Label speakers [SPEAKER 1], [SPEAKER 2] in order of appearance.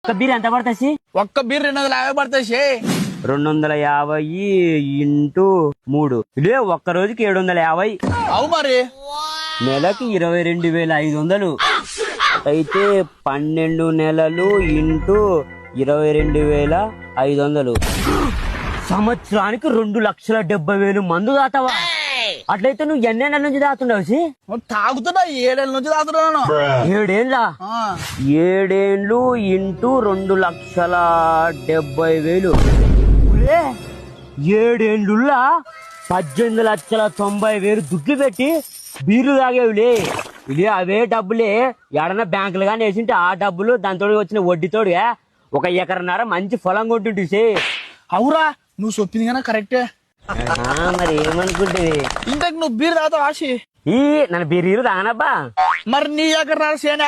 [SPEAKER 1] ఒక బీర్ ఎంత పడతాయి?
[SPEAKER 2] ఒక్క బీర్ 250 పడతాయి.
[SPEAKER 1] 250 ఇంటూ 3 ఇదే ఒక్క రోజుకి 750.
[SPEAKER 2] అవు మరి
[SPEAKER 1] నెలకి 22,500 అయితే 12 నెలలు ఇంటూ 22,500 సంవత్సరానికి 2,70,000 మందు దాతావా? అట్లయితే నువ్వు ఎన్ని నెలల నుంచి దాతుండవు?
[SPEAKER 2] తాగుతున్నా 7 ఏళ్ళ నుంచి తాగుతున్నాను.
[SPEAKER 1] 7 ఏళ్ళ 7 ఏళ్ళు ఇంటూ 2,70,000 7 ఏళ్ళుల్లా 18,90,000 దుడ్లు పెట్టి బీర్లు తాగేవులే. ఇది అవే డబ్బులే ఎడన్నా బ్యాంకులు కానీ వేసింటే ఆ డబ్బులు దాంతో వచ్చిన వడ్డీతోడుగా 1 ఎకరన్నర మంచి పొలం కొంటుంటే.
[SPEAKER 2] అవురా నువ్వు చెప్పింది కానీ కరెక్టే.
[SPEAKER 1] మరి ఏమనుకుంటుంది?
[SPEAKER 2] ఇంతకు నువ్వు బీర్ తాగుతావు ఆశి?
[SPEAKER 1] నన్ను బీరీలు తాగనబ్బా.
[SPEAKER 2] మరి నీ ఎక్కడ సేన